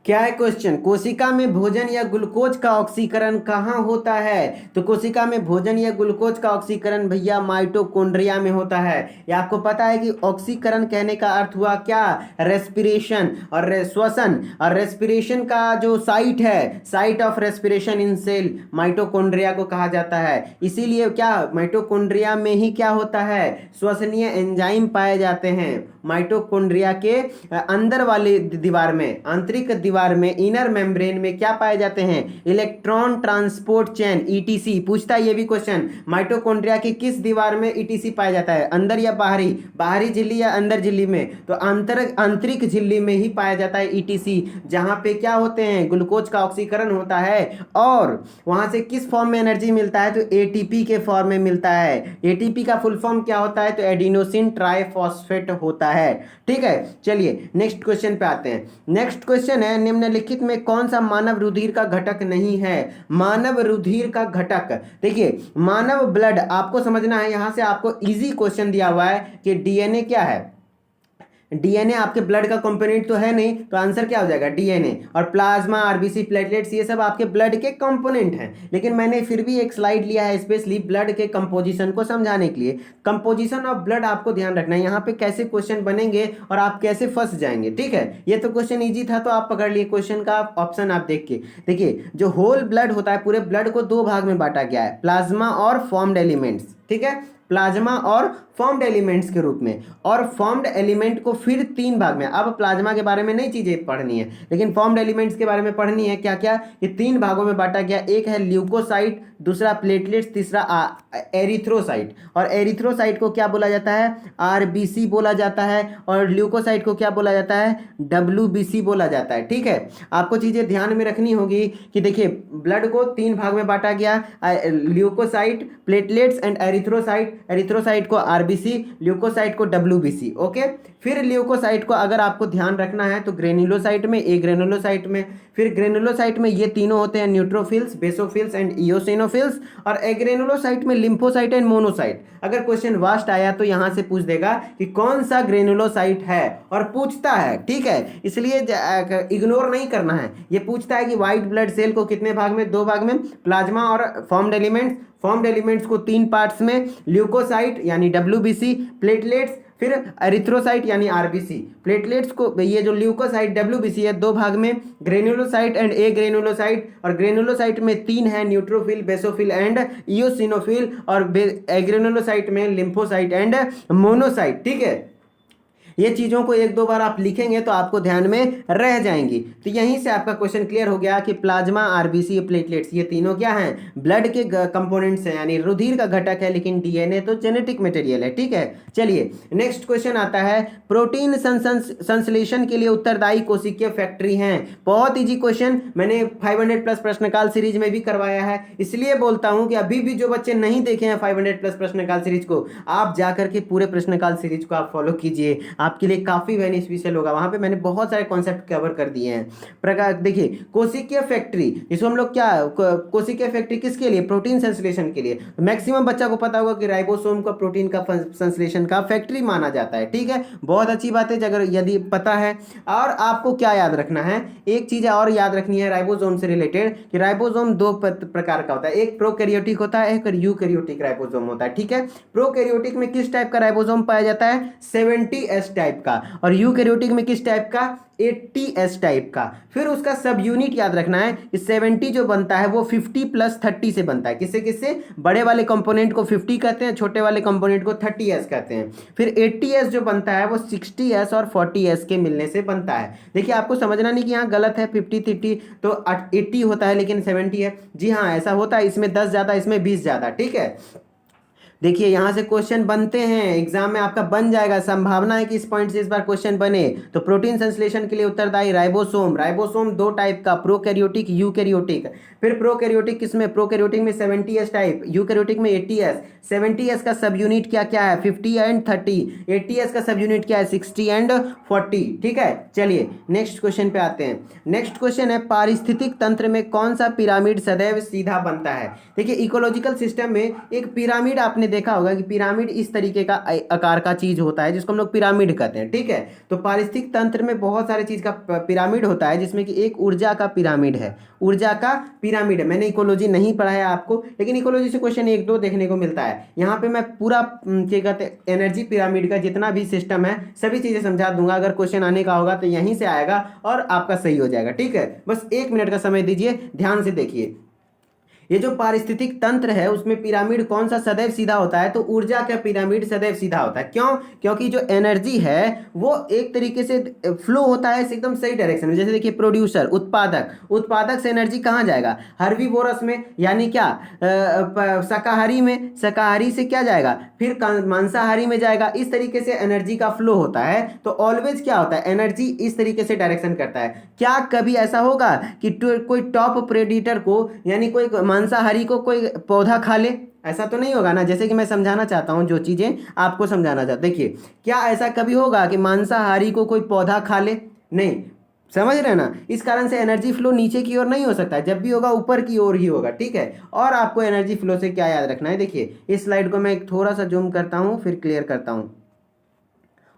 क्या है क्वेश्चन, कोशिका में भोजन या ग्लूकोज का ऑक्सीकरण कहाँ होता है? तो कोशिका में भोजन या ग्लूकोज का ऑक्सीकरण भैया माइटोकॉन्ड्रिया में होता है। ये आपको पता है कि ऑक्सीकरण कहने का अर्थ हुआ क्या, रेस्पिरेशन और श्वसन, और रेस्पिरेशन का जो साइट है, site of respiration in cell, mitochondria को कहा जाता है। इसीलिए क्या माइटोकॉन्ड्रिया में ही क्या होता है, श्वसनीय एंजाइम पाए जाते हैं। माइटोकॉन्ड्रिया के अंदर वाली दीवार में, आंतरिक दीवार में, इनर मेम्ब्रेन में क्या पाए जाते हैं, इलेक्ट्रॉन ट्रांसपोर्ट चेन, ईटीसी। पूछता है ये भी क्वेश्चन, माइटोकॉन्ड्रिया की किस दीवार में ईटीसी पाया जाता है, अंदर या बाहरी, बाहरी झिल्ली या अंदर झिल्ली में? तो आंतरिक झिल्ली में ही पाया जाता है ईटीसी, जहां पे क्या होते हैं, ग्लूकोज का ऑक्सीकरण होता है। और वहां से किस फॉर्म में एनर्जी मिलता है, तो एटीपी के फॉर्म में मिलता है। एटीपी का फुल फॉर्म क्या होता है, तो एडिनोसिन ट्राइफॉस्फेट होता है, ठीक है। चलिए नेक्स्ट क्वेश्चन पे आते हैं। नेक्स्ट क्वेश्चन है, निम्नलिखित में कौन सा मानव रुधिर का घटक नहीं है? मानव रुधिर का घटक, देखिए मानव ब्लड आपको समझना है। यहां से आपको इजी क्वेश्चन दिया हुआ है कि डीएनए क्या है। डीएनए आपके ब्लड का कंपोनेंट तो है नहीं, तो आंसर क्या हो जाएगा, डीएनए। और प्लाज्मा, आरबीसी, प्लेटलेट्स, ये सब आपके ब्लड के कंपोनेंट हैं। लेकिन मैंने फिर भी एक स्लाइड लिया है स्पेशली ब्लड के कंपोजिशन को समझाने के लिए। कंपोजिशन ऑफ ब्लड आपको ध्यान रखना है, यहाँ पे कैसे क्वेश्चन बनेंगे और आप कैसे फंस जाएंगे, ठीक है। ये तो क्वेश्चन ईजी था, तो आप पकड़ लिए क्वेश्चन का ऑप्शन। आप देख के देखिए, जो होल ब्लड होता है, पूरे ब्लड को 2 भाग में बांटा गया है, प्लाज्मा और फॉर्म्ड एलिमेंट्स, ठीक है। प्लाज्मा और फॉर्म्ड एलिमेंट्स के रूप में, और फॉर्म्ड एलिमेंट को फिर 3 भाग में। अब प्लाज्मा के बारे में नई चीजें पढ़नी है, लेकिन फॉर्म्ड एलिमेंट्स के बारे में पढ़नी है। क्या क्या, ये 3 भागों में बांटा गया। एक है ल्यूकोसाइट, दूसरा प्लेटलेट्स, तीसरा एरिथ्रोसाइट। और एरिथ्रोसाइट को क्या बोला जाता है, आरबीसी बोला जाता है, और ल्यूकोसाइट को क्या बोला जाता है, डब्ल्यूबीसी बोला जाता है, ठीक है। आपको चीजें ध्यान में रखनी होगी कि देखिए ब्लड को 3 भाग में बांटा गया, leucocyte, platelets and erythrocyte. Erythrocyte को आरबीसी, ल्यूकोसाइट को डब्ल्यूबीसी, ओके। फिर ल्यूकोसाइट को अगर आपको ध्यान रखना है तो ग्रेनुलोसाइट में, ए ग्रेनुलोसाइट में। फिर ग्रेनुलोसाइट में ये तीनों होते हैं, न्यूट्रोफिल्स, बेसोफिल्स एंड इओसिनोफिल्स। और एग्रेनुलोसाइट में लिम्फोसाइट एंड मोनोसाइट। अगर क्वेश्चन वास्ट आया तो यहां से पूछ देगा कि कौन सा ग्रेनुलोसाइट है, और पूछता है, ठीक है। इसलिए इग्नोर नहीं करना है। ये पूछता है कि व्हाइट ब्लड सेल को कितने भाग में, 2 भाग में, प्लाज्मा और फॉर्म्ड एलिमेंट्स। फॉर्म्ड एलिमेंट्स को 3 पार्ट्स में, ल्यूकोसाइट यानी डब्ल्यूबीसी, प्लेटलेट्स, फिर एरिथ्रोसाइट यानी आरबीसी, प्लेटलेट्स को ये जो ल्यूकोसाइट डब्ल्यूबीसी है दो भाग में, ग्रेनुलोसाइट एंड ए ग्रेनुलोसाइट, और ग्रेनुलोसाइट में तीन है, न्यूट्रोफिल, बेसोफिल एंड इयोसिनोफिल, और ग्रेनुलोसाइट में लिम्फोसाइट एंड मोनोसाइट। ठीक है, ये चीज़ों को एक दो बार आप लिखेंगे तो आपको ध्यान में रह जाएंगी। तो यहीं से आपका क्वेश्चन क्लियर हो गया कि प्लाज्मा, आरबीसी, प्लेटलेट्स ये तीनों क्या हैं, ब्लड के कंपोनेंट्स हैं, यानी रुधिर का घटक है, लेकिन डीएनए तो जेनेटिक मटेरियल है। ठीक है, चलिए नेक्स्ट क्वेश्चन आता है, प्रोटीन संश्लेषण के लिए उत्तरदायी कोशिकीय फैक्ट्री हैं। बहुत इजी क्वेश्चन, मैंने 500 प्लस प्रश्नकाल सीरीज में भी करवाया है, इसलिए बोलता हूं कि अभी भी जो बच्चे नहीं देखे हैं 500 प्लस प्रश्नकाल सीरीज को, आप जाकर के पूरे प्रश्नकाल सीरीज को आप फॉलो कीजिए, आपके लिए काफी बेनिफिशियल होगा। वहां पे मैंने बहुत सारे कॉन्सेप्ट कवर कर दिए हैं। प्रकार देखिए, कोशिकीय फैक्ट्री, इसको हम लोग क्या, कोशिकीय फैक्ट्री किसके लिए, प्रोटीन संश्लेषण के लिए। मैक्सिमम बच्चा को पता होगा कि राइबोसोम को प्रोटीन का संश्लेषण का फैक्ट्री माना जाता है। ठीक है, बहुत अच्छी बात है अगर यदि पता है। और आपको क्या याद रखना है, एक चीज और याद रखनी है राइबोसोम से रिलेटेड, कि राइबोसोम दो प्रकार का होता है, एक प्रोकैरियोटिक होता है, एक यूकैरियोटिक राइबोसोम होता है। ठीक है, प्रोकैरियोटिक में किस टाइप का राइबोसोम पाया जाता है, 70S टाइप का, और यूकैरियोटिक में किस टाइप का, 80S टाइप का। फिर उसका सब यूनिट याद रखना है, इस 70 जो बनता है वो 50 + 30 से बनता है। किससे किससे, बड़े वाले कंपोनेंट को 50 कहते हैं, छोटे वाले कंपोनेंट को 30S कहते हैं। फिर 80S जो बनता है वो 60S और 40S के मिलने से बनता है। देखिए, आपको समझना नहीं कि यहाँ गलत है, 50 30 तो 80 होता है लेकिन 70 है। जी हाँ, ऐसा होता है, इसमें 10 ज़्यादा, इसमें 20 ज़्यादा। ठीक है, देखिए यहाँ से क्वेश्चन बनते हैं, एग्जाम में आपका बन जाएगा, संभावना है कि इस पॉइंट से इस बार क्वेश्चन बने। तो प्रोटीन संश्लेषण के लिए उत्तरदायी राइबोसोम, राइबोसोम दो टाइप का, प्रोकैरियोटिक, यूकैरियोटिक। फिर प्रोकैरियोटिक किसमें, प्रोकैरियोटिक में 70S टाइप, यूकैरियोटिक में 80S। 70S का सब यूनिट क्या क्या है, 50 एंड 30। 80S का सब यूनिट क्या है, 60 एंड 40। ठीक है, चलिए नेक्स्ट क्वेश्चन पे आते हैं। नेक्स्ट क्वेश्चन है, पारिस्थितिक तंत्र में कौन सा पिरामिड सदैव सीधा बनता है। देखिए, इकोलॉजिकल सिस्टम में एक पिरामिड आपने देखा होगा कि पिरामिड इस तरीके का आकार का चीज होता है, जिसको हम लोग पिरामिड कहते हैं। ठीक है, तो पारिस्थितिक तंत्र में बहुत सारे चीज का पिरामिड होता है, जिसमें कि एक ऊर्जा का पिरामिड है, ऊर्जा का पिरामिड है। मैंने इकोलॉजी नहीं पढ़ाया आपको, लेकिन इकोलॉजी से क्वेश्चन एक दो देखने को मिलता है। यहाँ पे मैं पूरा क्या कहते हैं, एनर्जी पिरामिड का जितना भी सिस्टम है सभी चीजें समझा दूंगा। अगर क्वेश्चन आने का होगा तो यहीं से आएगा और आपका सही हो जाएगा। ठीक है, बस 1 मिनट का समय दीजिए, ध्यान से देखिए। ये जो पारिस्थितिक तंत्र है उसमें पिरामिड कौन सा सदैव सीधा होता है, तो ऊर्जा का पिरामिड सदैव सीधा होता है। क्यों, क्योंकि जो एनर्जी है वो एक तरीके से फ्लो होता है एकदम सही डायरेक्शन में। जैसे देखिए, प्रोड्यूसर, उत्पादक, उत्पादक से एनर्जी कहाँ जाएगा, हर्बीवोरस में, यानी क्या, शाकाहारी में, शाकाहारी से क्या जाएगा, फिर मांसाहारी में जाएगा। इस तरीके से एनर्जी का फ्लो होता है। तो ऑलवेज क्या होता है, एनर्जी इस तरीके से डायरेक्शन करता है। क्या कभी ऐसा होगा कि कोई टॉप प्रेडिटर को, यानी कोई मांसाहारी को कोई पौधा खा ले, ऐसा तो नहीं होगा ना। जैसे कि मैं समझाना चाहता हूं, जो चीजें आपको समझाना चाहता, देखिए, क्या ऐसा कभी होगा कि मांसाहारी को कोई पौधा खा ले, नहीं, समझ रहे ना। इस कारण से एनर्जी फ्लो नीचे की ओर नहीं हो सकता, जब भी होगा ऊपर की ओर ही होगा। ठीक है, और आपको एनर्जी फ्लो से क्या याद रखना है, देखिए इस स्लाइड को मैं थोड़ा सा जूम करता हूं, फिर क्लियर करता हूं।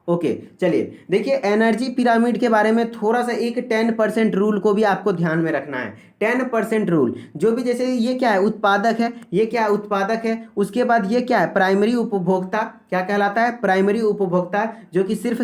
ओके, चलिए देखिए, एनर्जी पिरामिड के बारे में थोड़ा सा एक 10% रूल को भी आपको ध्यान में रखना है। 10% रूल, जो भी, जैसे ये क्या है, उत्पादक है, ये क्या है, उत्पादक है। उसके बाद ये क्या है, प्राइमरी उपभोक्ता, क्या कहलाता है, प्राइमरी उपभोक्ता, जो कि सिर्फ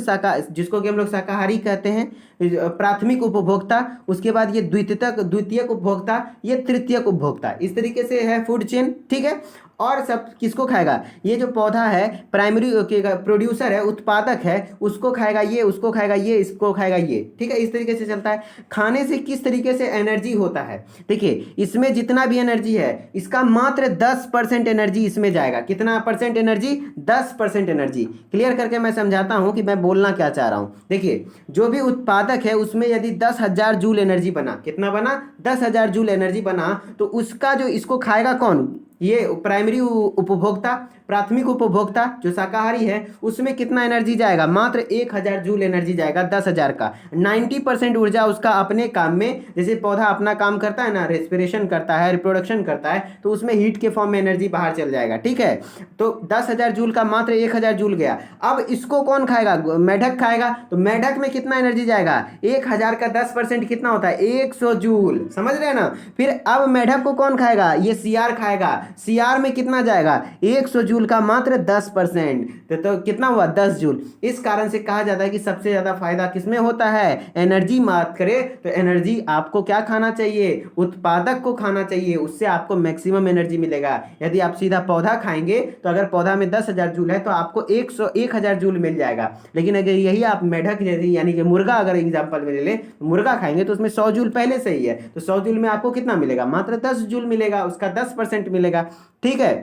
जिसको कि हम लोग शाकाहारी कहते हैं, प्राथमिक उपभोक्ता। उसके बाद ये द्वितीयक उपभोक्ता, ये तृतीयक उपभोक्ता। इस तरीके से है फूड चेन। ठीक है, और सब किसको खाएगा, ये जो पौधा है प्राइमरी प्रोड्यूसर है, उत्पादक है, उसको खाएगा ये, उसको खाएगा ये, इसको खाएगा ये। ठीक है, इस तरीके से चलता है। खाने से किस तरीके से एनर्जी होता है, देखिए इसमें जितना भी एनर्जी है इसका मात्र 10% एनर्जी इसमें जाएगा। कितना परसेंट एनर्जी, 10% एनर्जी। क्लियर करके मैं समझाता हूं कि मैं बोलना क्या चाह रहा हूं। देखिए, जो भी उत्पादक है उसमें यदि 10,000 जूल एनर्जी बना, कितना बना, 10,000 जूल एनर्जी बना, तो उसका जो, इसको खाएगा कौन, ये प्राइमरी उपभोक्ता, प्राथमिक उपभोक्ता जो शाकाहारी है, उसमें कितना एनर्जी जाएगा, मात्र 1,000 जूल एनर्जी जाएगा 10,000 का। 90% ऊर्जा उसका अपने काम में, जैसे पौधा अपना काम करता है ना, रेस्पिरेशन करता है, रिप्रोडक्शन करता है, तो उसमें हीट के फॉर्म में एनर्जी बाहर चल जाएगा। ठीक है, तो 10,000 जूल का मात्र 1,000 जूल गया। अब इसको कौन खाएगा, मेढक खाएगा, तो मेढक में कितना एनर्जी जाएगा, 1,000 का 10% कितना होता है, 100 जूल। समझ रहे हैं ना। फिर अब मेढक को कौन खाएगा, ये सियार खाएगा, सियार में कितना जाएगा, 100 जूल जूल का मात्र 10%। तो कितना हुआ 10 जूल। इस कारण से कहा जाता है कि सबसे ज़्यादा फायदा किसमें होता है, एनर्जी बात करें तो एनर्जी आपको क्या खाना चाहिए, उत्पादक को खाना चाहिए, उससे आपको मैक्सिमम एनर्जी मिलेगा। यदि आप सीधा पौधा खाएंगे तो अगर पौधा में 10,000 जूल है तो आपको 1,000 जूल मिल जाएगा। लेकिन अगर यही आप मेढक यानी कि मुर्गा अगर एग्जाम्पल में ले लें, मुर्गा खाएंगे तो उसमें 100 जूल पहले से ही है, तो 100 जूल में आपको कितना मिलेगा, मात्र 10 जूल मिलेगा, उसका 10% मिलेगा। ठीक है,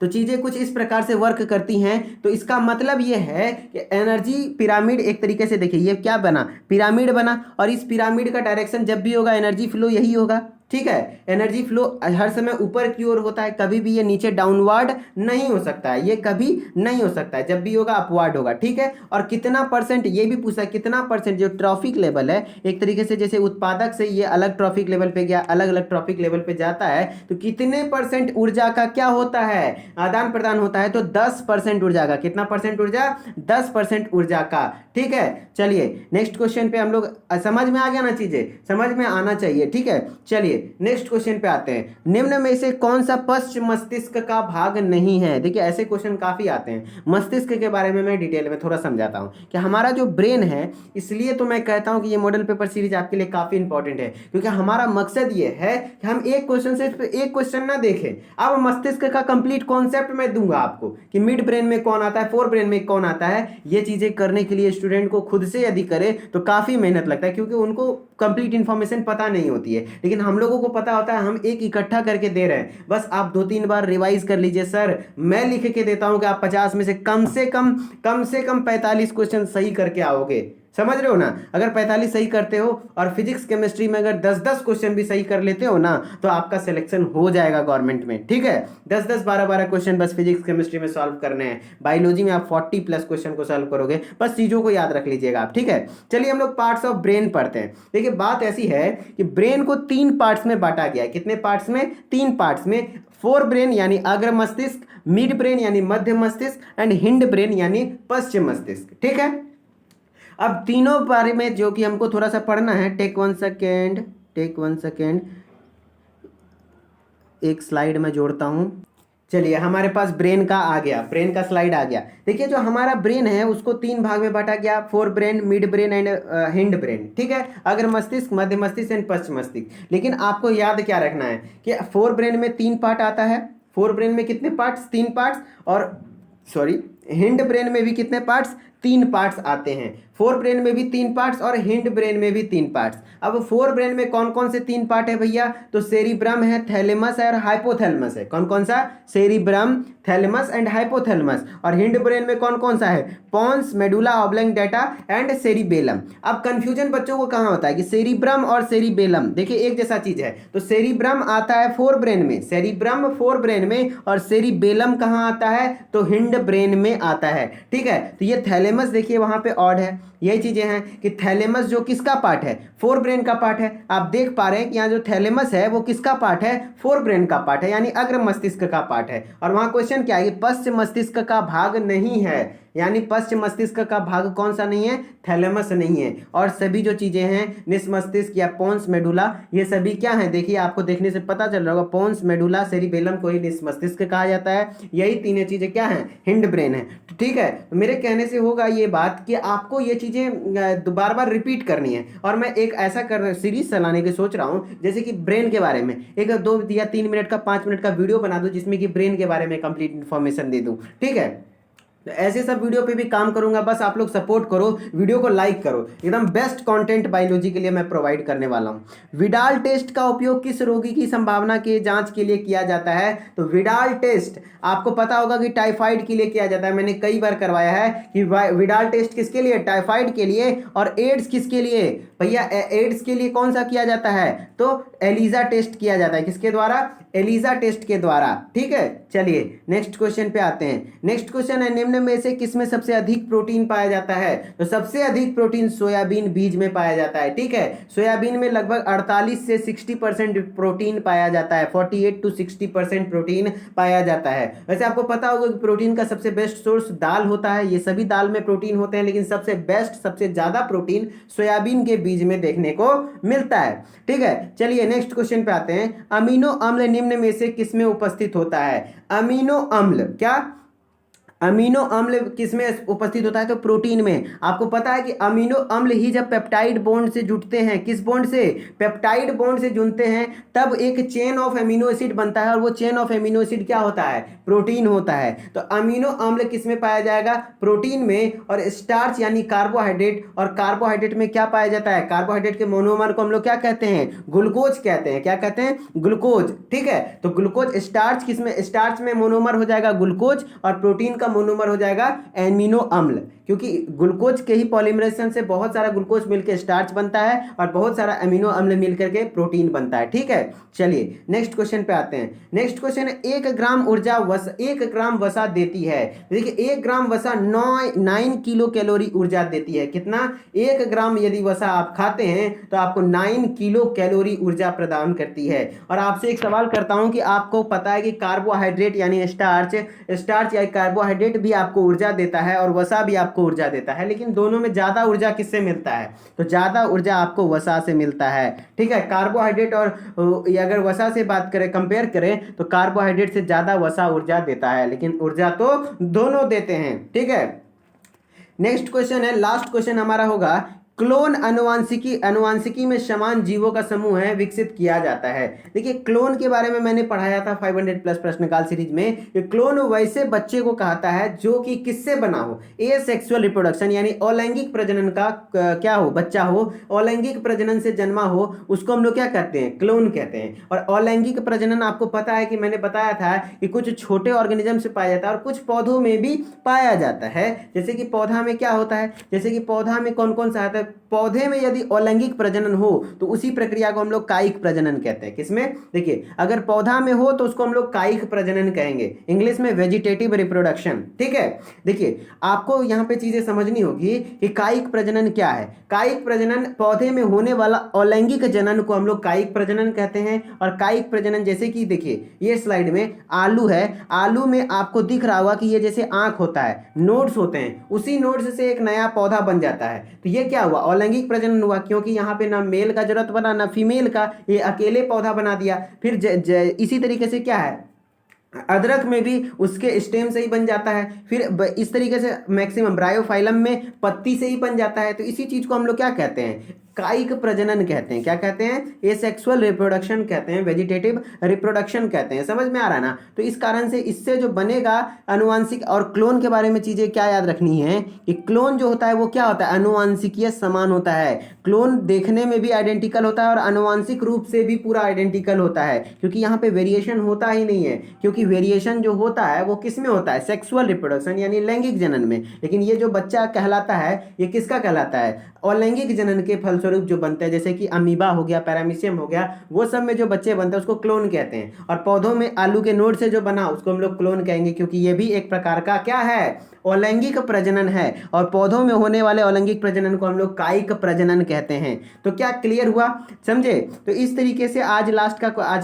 तो चीज़ें कुछ इस प्रकार से वर्क करती हैं। तो इसका मतलब ये है कि एनर्जी पिरामिड एक तरीके से देखिए, ये क्या बना, पिरामिड बना, और इस पिरामिड का डायरेक्शन जब भी होगा एनर्जी फ्लो यही होगा। ठीक है, एनर्जी फ्लो हर समय ऊपर की ओर होता है, कभी भी ये नीचे डाउनवर्ड नहीं हो सकता है, ये कभी नहीं हो सकता है, जब भी होगा अपवर्ड होगा। ठीक है, और कितना परसेंट ये भी पूछा, कितना परसेंट जो ट्रॉफिक लेवल है, एक तरीके से जैसे उत्पादक से ये अलग ट्रॉफिक लेवल पे गया, अलग अलग ट्रॉफिक लेवल पे जाता है, तो कितने परसेंट ऊर्जा का क्या होता है, आदान प्रदान होता है, तो 10% ऊर्जा का। कितना परसेंट ऊर्जा, 10% ऊर्जा का। ठीक है, चलिए नेक्स्ट क्वेश्चन पे हम लोग, समझ में आ गया ना, चीजें समझ में आना चाहिए। ठीक है, चलिए नेक्स्ट क्वेश्चन पे आते हैं। निम्न में से कौन सा पश्च मस्तिष्क का भाग नहीं है। देखिए ऐसे क्वेश्चन काफी आते हैं। मस्तिष्क के बारे में मैं डिटेल में थोड़ा समझाता हूं कि हमारा जो ब्रेन है, इसलिए तो मैं कहता हूं कि ये मॉडल पेपर सीरीज आपके लिए काफी इंपॉर्टेंट है, क्योंकि हमारा मकसद ये है कि हम एक क्वेश्चन से एक क्वेश्चन ना देखें। अब मस्तिष्क का कंप्लीट कॉन्सेप्ट मैं दूंगा आपको कि मिड ब्रेन में कौन आता है, फोर ब्रेन में कौन आता है। ये चीजें करने के लिए स्टूडेंट को खुद से यदि करे तो काफी मेहनत लगता है, क्योंकि उनको कंप्लीट इंफॉर्मेशन पता नहीं होती है, लेकिन हम लोगों को पता होता है। हम एक इकट्ठा करके दे रहे हैं, बस आप 2-3 बार रिवाइज कर लीजिए। सर मैं लिख के देता हूं कि आप 50 में से कम से कम 45 क्वेश्चन सही करके आओगे। समझ रहे हो ना, अगर 45 सही करते हो और फिजिक्स केमिस्ट्री में अगर 10-10 क्वेश्चन भी सही कर लेते हो ना, तो आपका सिलेक्शन हो जाएगा गवर्नमेंट में। ठीक है, 10-10 12-12 क्वेश्चन बस फिजिक्स केमिस्ट्री में सॉल्व करने हैं। बायोलॉजी में आप 40+ क्वेश्चन को सॉल्व करोगे, बस चीजों को याद रख लीजिएगा आप। ठीक है, चलिए हम लोग पार्ट्स ऑफ ब्रेन पढ़ते हैं। देखिए बात ऐसी है कि ब्रेन को 3 पार्ट्स में बांटा गया है। कितने पार्ट्स में, 3 पार्ट्स में। फोर ब्रेन यानी अग्र मस्तिष्क, मिड ब्रेन यानी मध्य मस्तिष्क, एंड हिंड ब्रेन यानी पश्चिम मस्तिष्क। ठीक है, अब तीनों बारे में जो कि हमको थोड़ा सा पढ़ना है। टेक वन सेकेंड, एक स्लाइड में जोड़ता हूं। चलिए हमारे पास ब्रेन का आ गया, ब्रेन का स्लाइड आ गया। देखिए जो हमारा ब्रेन है उसको 3 भाग में बांटा गया, fore brain, mid brain and hind brain. ठीक है, अग्र मस्तिष्क, मध्य मस्तिष्क एंड पश्चिम मस्तिष्क। लेकिन आपको याद क्या रखना है कि फोर ब्रेन में 3 पार्ट आता है। फोर ब्रेन में कितने पार्ट्स, 3 पार्ट्स। और सॉरी, हिंड ब्रेन में भी कितने पार्ट्स, 3 पार्ट्स आते हैं। फोर ब्रेन में भी 3 पार्ट्स और हिंड ब्रेन में भी 3 पार्ट्स। अब फोर ब्रेन में कौन कौन से 3 पार्ट है भैया, तो सेरिब्रम है, थैलेमस है और हाइपोथैलेमस है। कौन कौन सा, सेरिब्रम, थैलेमस एंड हाइपोथैलेमस। और हिंड ब्रेन में कौन कौन सा है, pons, medulla oblongata and cerebellum. अब कंफ्यूजन बच्चों को कहां होता है कि सेरिब्रम और सेरिबेलम देखिए एक जैसा चीज है। तो सेरिब्रम आता है फोर ब्रेन में, सेरिब्रम फोर ब्रेन में, और सेरिबेलम कहां आता है, तो हिंड ब्रेन में आता है। ठीक है, तो ये थैलेमस देखिए वहां पे ऑड है। यही चीजें हैं कि थैलेमस जो किसका पार्ट है, फोर ब्रेन का पार्ट है। आप देख पा रहे हैं कि यहाँ जो थैलेमस है वो किसका पार्ट है, फोर ब्रेन का पार्ट है, यानी अग्र मस्तिष्क का पार्ट है। और वहां क्वेश्चन क्या है, पश्चिम मस्तिष्क का भाग नहीं है, यानी पश्चिम मस्तिष्क का भाग कौन सा नहीं है, थैलेमस नहीं है। और सभी जो चीजें हैं, निस मस्तिष्क या पोन्स, मेडुला, ये सभी क्या है, देखिए आपको देखने से पता चल रहा होगा, पोन्स, मेडुला, सेरिबेलम को ही निस मस्तिष्क कहा जाता है। यही तीनों चीजें क्या है, हिंड ब्रेन है। ठीक है, तो मेरे कहने से होगा ये बात कि आपको ये चीजें बार बार रिपीट करनी है। और मैं एक ऐसा सीरीज चलाने की सोच रहा हूं, जैसे कि ब्रेन के बारे में एक 2 या 3 मिनट का, 5 मिनट का वीडियो बना दूं, जिसमें कि ब्रेन के बारे में कंप्लीट इन्फॉर्मेशन दे दूं। ठीक है, तो ऐसे सब वीडियो पे भी काम करूंगा, बस आप लोग सपोर्ट करो, वीडियो को लाइक करो। एकदम बेस्ट कंटेंट बायोलॉजी के लिए मैं प्रोवाइड करने वाला हूं। विडाल टेस्ट का उपयोग किस रोगी की संभावना के जांच के लिए किया जाता है, तो विडाल टेस्ट आपको पता होगा कि टाइफाइड के लिए किया जाता है। मैंने कई बार करवाया है कि विडाल टेस्ट किसके लिए, टाइफाइड के लिए। और एड्स किसके लिए भैया, एड्स के लिए कौन सा किया जाता है, तो एलिजा टेस्ट किया जाता है। किसके द्वारा, एलिजा टेस्ट के द्वारा। ठीक है, चलिए नेक्स्ट क्वेश्चन पे आते हैं। नेक्स्ट क्वेश्चन है, निम्न में से किसमें सबसे अधिक प्रोटीन पाया जाता है, तो सबसे अधिक प्रोटीन सोयाबीन बीज में पाया जाता है। ठीक है, सोयाबीन में लगभग 48 से 60% प्रोटीन पाया जाता है, 48 to 60% प्रोटीन पाया जाता है। वैसे आपको पता होगा कि प्रोटीन का सबसे बेस्ट सोर्स दाल होता है, ये सभी दाल में प्रोटीन होते हैं, लेकिन सबसे बेस्ट, सबसे ज्यादा प्रोटीन सोयाबीन के बीज में देखने को मिलता है। ठीक है, चलिए नेक्स्ट क्वेश्चन पे आते हैं। अमीनो अम्ल निम्न में से किसमें उपस्थित होता है? अमीनो अम्ल, क्या अमीनो अम्ल किसमें उपस्थित होता है? तो प्रोटीन में। आपको पता है कि अमीनो अम्ल ही जब पेप्टाइड बॉन्ड से जुड़ते हैं, किस बॉन्ड से? पेप्टाइड बॉन्ड से जुड़ते हैं, तब एक चेन ऑफ एमिनो एसिड बनता है, और वो चेन ऑफ एमिनो एसिड क्या होता है? प्रोटीन होता है। तो अमीनो अम्ल किसमें पाया जाएगा? प्रोटीन में। और स्टार्च यानी कार्बोहाइड्रेट, और कार्बोहाइड्रेट में क्या पाया जाता है? कार्बोहाइड्रेट के मोनोमर को हम लोग क्या कहते हैं? ग्लूकोज कहते हैं। क्या कहते हैं? ग्लूकोज। ठीक है, तो ग्लूकोज स्टार्च किसमें? स्टार्च में मोनोमर हो जाएगा ग्लूकोज, और प्रोटीन का मोनोमर हो जाएगा एमिनो अम्ल, क्योंकि ग्लूकोज के ही पॉलीमरेशन से बहुत सारा ग्लूकोज मिलकर स्टार्च बनता है, और बहुत सारा अमीनो अम्ल मिलकर के प्रोटीन बनता है। ठीक है, चलिए नेक्स्ट क्वेश्चन पे आते हैं। नेक्स्ट क्वेश्चन है, 1 ग्राम ऊर्जा 1 ग्राम वसा देती है। देखिए 1 ग्राम वसा 9 किलो कैलोरी ऊर्जा देती है। कितना? 1 ग्राम यदि वसा आप खाते हैं तो आपको 9 किलो कैलोरी ऊर्जा प्रदान करती है। और आपसे एक सवाल करता हूं कि आपको पता है कि कार्बोहाइड्रेट यानी स्टार्च या कार्बोहाइड्रेट भी आपको ऊर्जा देता है, और वसा भी आपको ऊर्जा देता है, लेकिन दोनों में ज्यादा ऊर्जा किससे मिलता है? तो ज्यादा ऊर्जा आपको वसा से मिलता है। ठीक है, कार्बोहाइड्रेट और अगर वसा से बात करें, कंपेयर करें, तो कार्बोहाइड्रेट से ज्यादा वसा ऊर्जा देता है, लेकिन ऊर्जा तो दोनों देते हैं। ठीक है, नेक्स्ट क्वेश्चन है, लास्ट क्वेश्चन हमारा होगा, क्लोन अनुवांशिकी में समान जीवों का समूह है विकसित किया जाता है। देखिए क्लोन के बारे में मैंने पढ़ाया था 500 प्लस प्रश्नकाल सीरीज में। ये क्लोन वैसे बच्चे को कहता है जो कि किससे बना हो? एसेक्सुअल रिप्रोडक्शन, यानी अलैंगिक प्रजनन का क्या हो? बच्चा हो, अलैंगिक प्रजनन से जन्मा हो, उसको हम लोग क्या कहते हैं? क्लोन कहते हैं। और अलैंगिक प्रजनन आपको पता है कि मैंने बताया था कि कुछ छोटे ऑर्गेनिज्म से पाया जाता है, और कुछ पौधों में भी पाया जाता है। जैसे कि पौधा में क्या होता है? जैसे कि पौधा में कौन कौन सा आता है? पौधे में यदि अलैंगिक प्रजनन हो तो उसी प्रक्रिया को हम लोग कायिक प्रजनन कहते हैं। किसमें? देखिए अगर पौधा में हो तो उसको हम लोग कायिक प्रजनन कहेंगे, इंग्लिश में वेजिटेटिव रिप्रोडक्शन। ठीक है, देखिए आपको यहां पे चीजें समझनी होगी कि कायिक प्रजनन क्या है। कायिक प्रजनन पौधे में होने वाला अलैंगिक जनन को हम लोग कायिक प्रजनन कहते हैं। और कायिक प्रजनन जैसे कि देखिए ये स्लाइड में आलू है, आलू में आपको दिख रहा होगा कि ये जैसे आंख होता है, नोड्स होते हैं, उसी नोड्स से एक नया पौधा बन जाता है। तो ये क्या हुआ? अलैंगिक प्रजनन हुआ, क्योंकि यहाँ पे ना मेल का जरूरत पड़ा ना फीमेल का, ये अकेले पौधा बना दिया। फिर इसी तरीके से क्या है, अदरक में भी उसके स्टेम से ही बन जाता है। फिर इस तरीके से मैक्सिमम ब्रायोफाइलम में पत्ती से ही बन जाता है। तो इसी चीज को हम लोग क्या कहते हैं? कायिक प्रजनन कहते हैं। क्या कहते हैं? एसेक्सुअल रिप्रोडक्शन कहते हैं, वेजिटेटिव रिप्रोडक्शन कहते हैं। समझ में आ रहा है ना? तो इस कारण से इससे जो बनेगा अनुवांशिक, और क्लोन के बारे में चीजें क्या याद रखनी है कि क्लोन जो होता है वो क्या होता है? अनुवांशिकीय समान होता है। क्लोन देखने में भी आइडेंटिकल होता है और अनुवांशिक रूप से भी पूरा आइडेंटिकल होता है, क्योंकि यहाँ पे वेरिएशन होता ही नहीं है। क्योंकि वेरिएशन जो होता है वो किस में होता है? सेक्सुअल रिप्रोडक्शन यानी लैंगिक जनन में। लेकिन ये जो बच्चा कहलाता है ये किसका कहलाता है? अलैंगिक जनन के फलस्वरूप जो बनते हैं, जैसे कि अमीबा हो गया, पैरामीशियम हो गया, वो सब में जो बच्चे बनते हैं उसको क्लोन कहते हैं। और पौधों में आलू के नोड से जो बना उसको हम लोग क्लोन कहेंगे, क्योंकि ये भी एक प्रकार का क्या है? अलैंगिक प्रजनन है। और पौधों में होने वाले अलैंगिक प्रजनन को हम लोग कायिक प्रजनन कहते हैं। तो क्या क्लियर हुआ? समझे? तो इस तरीके से आज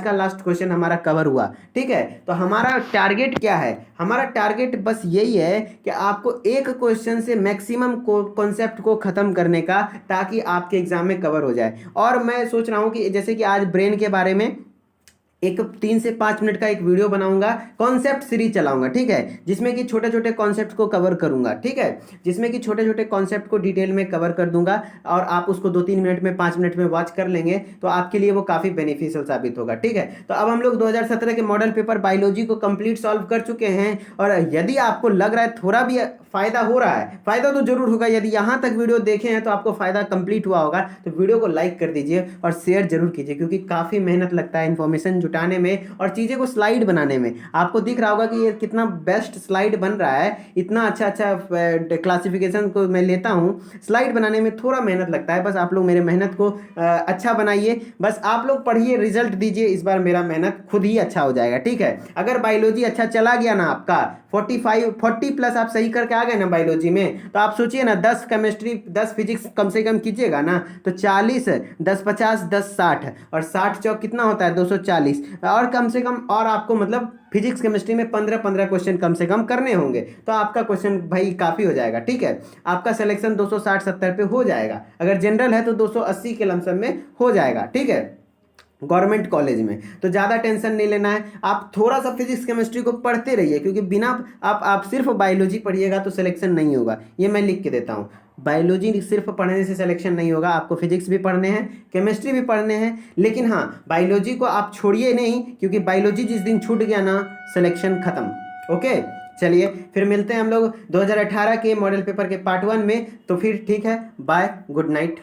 का लास्ट क्वेश्चन हमारा कवर हुआ। ठीक है, तो हमारा टारगेट क्या है? हमारा टारगेट बस यही है कि आपको एक क्वेश्चन से मैक्सिमम कॉन्सेप्ट को खत्म करने का, ताकि आपके एग्जाम में कवर हो जाए। और मैं सोच रहा हूं कि जैसे कि आज ब्रेन के बारे में एक 3 से 5 मिनट का एक वीडियो बनाऊंगा, कॉन्सेप्ट सीरीज चलाऊंगा। ठीक है, जिसमें कि छोटे छोटे कॉन्सेप्ट को कवर करूंगा। ठीक है, जिसमें कि छोटे छोटे कॉन्सेप्ट को डिटेल में कवर कर दूंगा, और आप उसको 2-3 मिनट में 5 मिनट में वॉच कर लेंगे तो आपके लिए वो काफी बेनिफिशियल साबित होगा। ठीक है, तो अब हम लोग 2017 के मॉडल पेपर बायोलॉजी को कंप्लीट सॉल्व कर चुके हैं। और यदि आपको लग रहा है थोड़ा भी फायदा हो रहा है, फायदा तो जरूर होगा। यदि यहां तक वीडियो देखे हैं तो आपको फायदा कंप्लीट हुआ होगा। तो वीडियो को लाइक कर दीजिए और शेयर जरूर कीजिए, क्योंकि काफी मेहनत लगता है इन्फॉर्मेशन जुटाने में और चीजें को स्लाइड बनाने में। आपको दिख रहा होगा कि ये कितना बेस्ट स्लाइड बन रहा है। इतना अच्छा क्लासिफिकेशन को मैं लेता हूँ, स्लाइड बनाने में थोड़ा मेहनत लगता है। बस आप लोग मेरे मेहनत को अच्छा बनाइए, बस आप लोग पढ़िए, रिजल्ट दीजिए। इस बार मेरा मेहनत खुद ही अच्छा हो जाएगा। ठीक है, अगर बायोलॉजी अच्छा चला गया ना, आपका 40 प्लस आप सही करके आ गए ना बायोलॉजी में, तो आप सोचिए ना 10 केमिस्ट्री 10 फिजिक्स कम से कम कीजिएगा ना, तो 40 10 50 10 60 और 60 चौक कितना होता है? 240। 40 और कम से कम, और आपको मतलब फिजिक्स केमिस्ट्री में 15-15 क्वेश्चन कम से कम करने होंगे, तो आपका क्वेश्चन भाई काफ़ी हो जाएगा। ठीक है, आपका सिलेक्शन 260-70 पे हो जाएगा। अगर जनरल है तो 280 के लमसम में हो जाएगा। ठीक है, गवर्नमेंट कॉलेज में तो ज़्यादा टेंशन नहीं लेना है। आप थोड़ा सा फिजिक्स केमिस्ट्री को पढ़ते रहिए, क्योंकि बिना आप सिर्फ बायोलॉजी पढ़िएगा तो सिलेक्शन नहीं होगा। ये मैं लिख के देता हूँ, बायोलॉजी सिर्फ पढ़ने से सिलेक्शन नहीं होगा, आपको फिजिक्स भी पढ़ने हैं, केमिस्ट्री भी पढ़ने हैं। लेकिन हाँ, बायोलॉजी को आप छोड़िए नहीं, क्योंकि बायोलॉजी जिस दिन छूट गया ना, सिलेक्शन खत्म। ओके, चलिए फिर मिलते हैं हम लोग 2018 के मॉडल पेपर के पार्ट 1 में। तो फिर ठीक है, बाय, गुड नाइट।